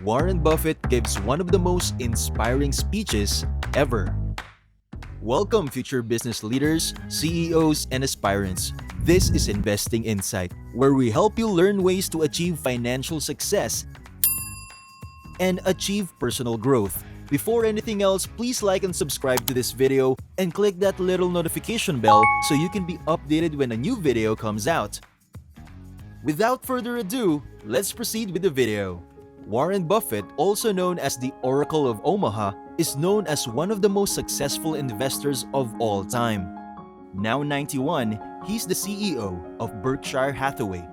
Warren Buffett gives one of the most inspiring speeches ever. Welcome, future business leaders, CEOs, and aspirants. This is Investing Insight, where we help you learn ways to achieve financial success and achieve personal growth. Before anything else, please like and subscribe to this video and click that little notification bell so you can be updated when a new video comes out. Without further ado, let's proceed with the video. Warren Buffett, also known as the Oracle of Omaha, is known as one of the most successful investors of all time. Now 91, he's the CEO of Berkshire Hathaway,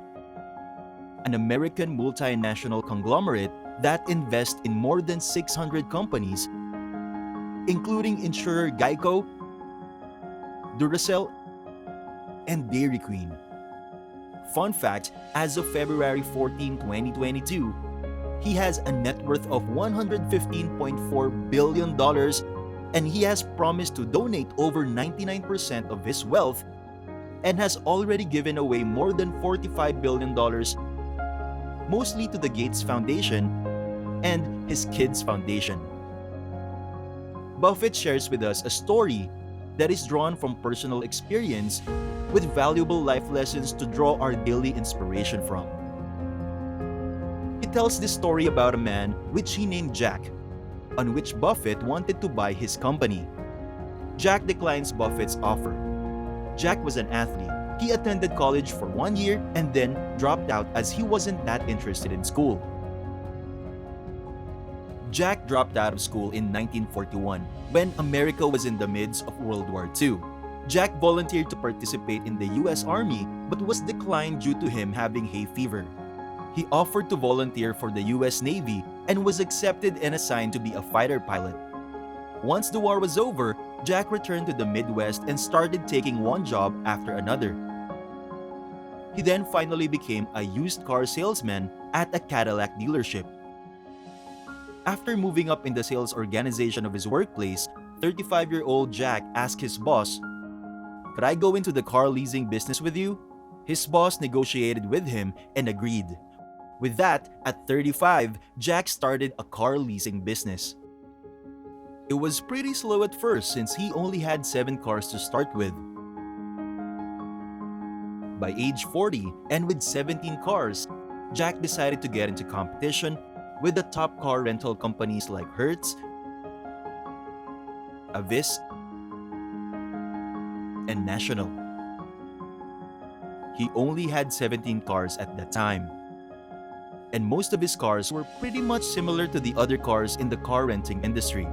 an American multinational conglomerate that invests in more than 600 companies, including insurer Geico, Duracell, and Dairy Queen. Fun fact, as of February 14, 2022, he has a net worth of $115.4 billion, and he has promised to donate over 99% of his wealth and has already given away more than $45 billion, mostly to the Gates Foundation and his kids' foundation. Buffett shares with us a story that is drawn from personal experience with valuable life lessons to draw our daily inspiration from. He tells this story about a man which he named Jack, on which Buffett wanted to buy his company. Jack declines Buffett's offer. Jack was an athlete. He attended college for 1 year and then dropped out as he wasn't that interested in school. Jack dropped out of school in 1941 when America was in the midst of World War II. Jack volunteered to participate in the US Army but was declined due to him having hay fever. He offered to volunteer for the US Navy and was accepted and assigned to be a fighter pilot. Once the war was over, Jack returned to the Midwest and started taking one job after another. He then finally became a used car salesman at a Cadillac dealership. After moving up in the sales organization of his workplace, 35-year-old Jack asked his boss, "Could I go into the car leasing business with you?" His boss negotiated with him and agreed. With that, at 35, Jack started a car leasing business. It was pretty slow at first since he only had 7 cars to start with. By age 40 and with 17 cars, Jack decided to get into competition with the top car rental companies like Hertz, Avis, and National. He only had 17 cars at that time, and most of his cars were pretty much similar to the other cars in the car renting industry.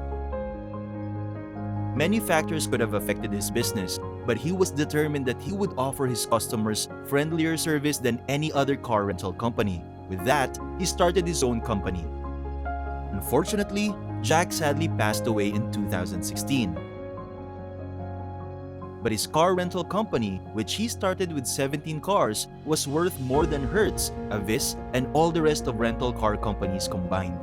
Many factors could have affected his business, but he was determined that he would offer his customers friendlier service than any other car rental company. With that, he started his own company. Unfortunately, Jack sadly passed away in 2016. But his car rental company, which he started with 17 cars, was worth more than Hertz, Avis, and all the rest of rental car companies combined.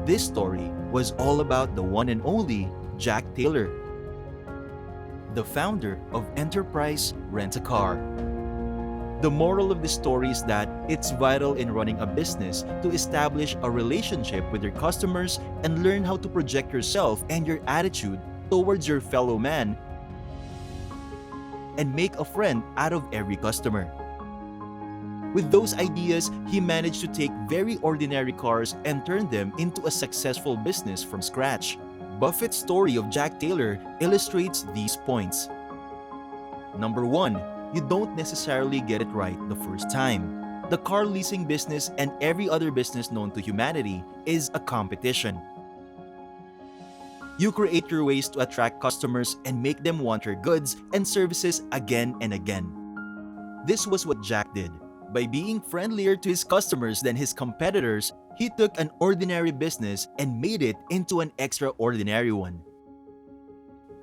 This story was all about the one and only Jack Taylor, the founder of Enterprise Rent-A-Car. The moral of the story is that it's vital in running a business to establish a relationship with your customers and learn how to project yourself and your attitude towards your fellow man and make a friend out of every customer. With those ideas, he managed to take very ordinary cars and turn them into a successful business from scratch. Buffett's story of Jack Taylor illustrates these points. Number 1, you don't necessarily get it right the first time. The car leasing business and every other business known to humanity is a competition. You create your ways to attract customers and make them want your goods and services again and again. This was what Jack did. By being friendlier to his customers than his competitors, he took an ordinary business and made it into an extraordinary one.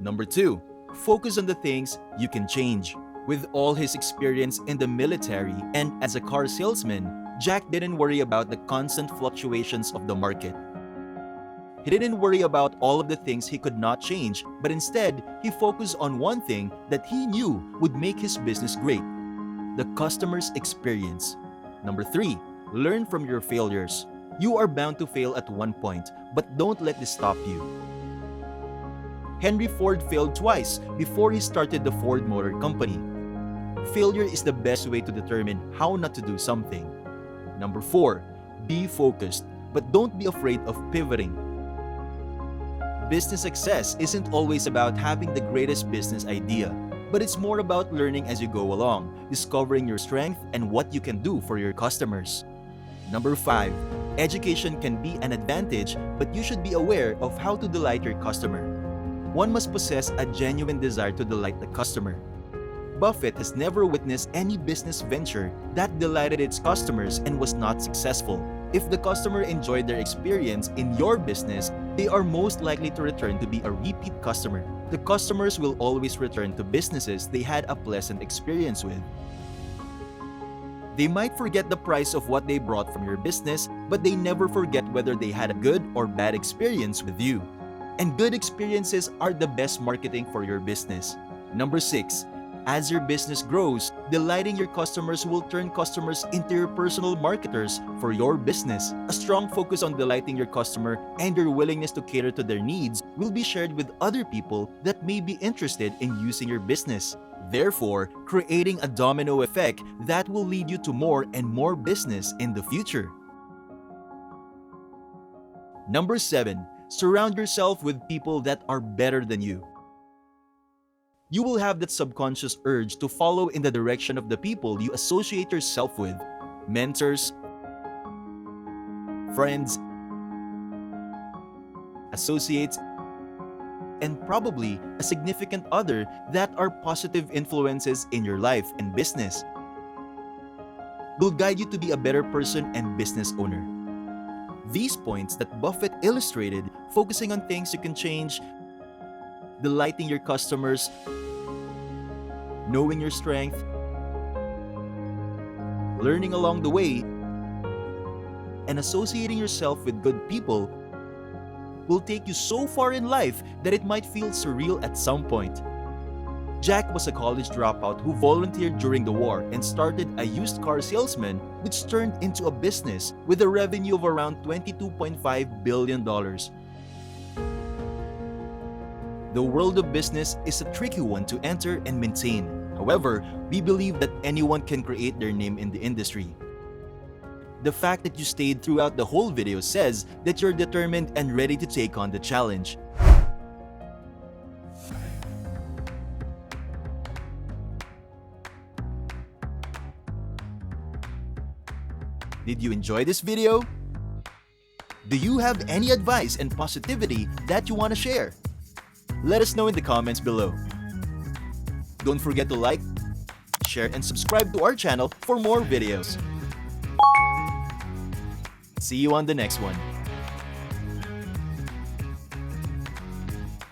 Number 2, focus on the things you can change. With all his experience in the military and as a car salesman, Jack didn't worry about the constant fluctuations of the market. He didn't worry about all of the things he could not change, but instead, he focused on one thing that he knew would make his business great: the customer's experience. Number 3, learn from your failures. You are bound to fail at one point, but don't let this stop you. Henry Ford failed twice before he started the Ford Motor Company. Failure is the best way to determine how not to do something. Number 4, be focused, but don't be afraid of pivoting. Business success isn't always about having the greatest business idea, but it's more about learning as you go along, discovering your strength and what you can do for your customers. Number 5, education can be an advantage, but you should be aware of how to delight your customer. One must possess a genuine desire to delight the customer. Buffett has never witnessed any business venture that delighted its customers and was not successful. If the customer enjoyed their experience in your business, they are most likely to return to be a repeat customer. The customers will always return to businesses they had a pleasant experience with. They might forget the price of what they brought from your business, but they never forget whether they had a good or bad experience with you. And good experiences are the best marketing for your business. Number 6, as your business grows, delighting your customers will turn customers into your personal marketers for your business. A strong focus on delighting your customer and your willingness to cater to their needs will be shared with other people that may be interested in using your business. Therefore, creating a domino effect that will lead you to more and more business in the future. Number 7, surround yourself with people that are better than you. You will have that subconscious urge to follow in the direction of the people you associate yourself with. Mentors, friends, associates, and probably a significant other that are positive influences in your life and business. Will guide you to be a better person and business owner. These points that Buffett illustrated, focusing on things you can change, delighting your customers, knowing your strength, learning along the way, and associating yourself with good people will take you so far in life that it might feel surreal at some point. Jack was a college dropout who volunteered during the war and started a used car salesman, which turned into a business with a revenue of around $22.5 billion. The world of business is a tricky one to enter and maintain. However, we believe that anyone can create their name in the industry. The fact that you stayed throughout the whole video says that you're determined and ready to take on the challenge. Did you enjoy this video? Do you have any advice and positivity that you want to share? Let us know in the comments below. Don't forget to like, share, and subscribe to our channel for more videos. See you on the next one.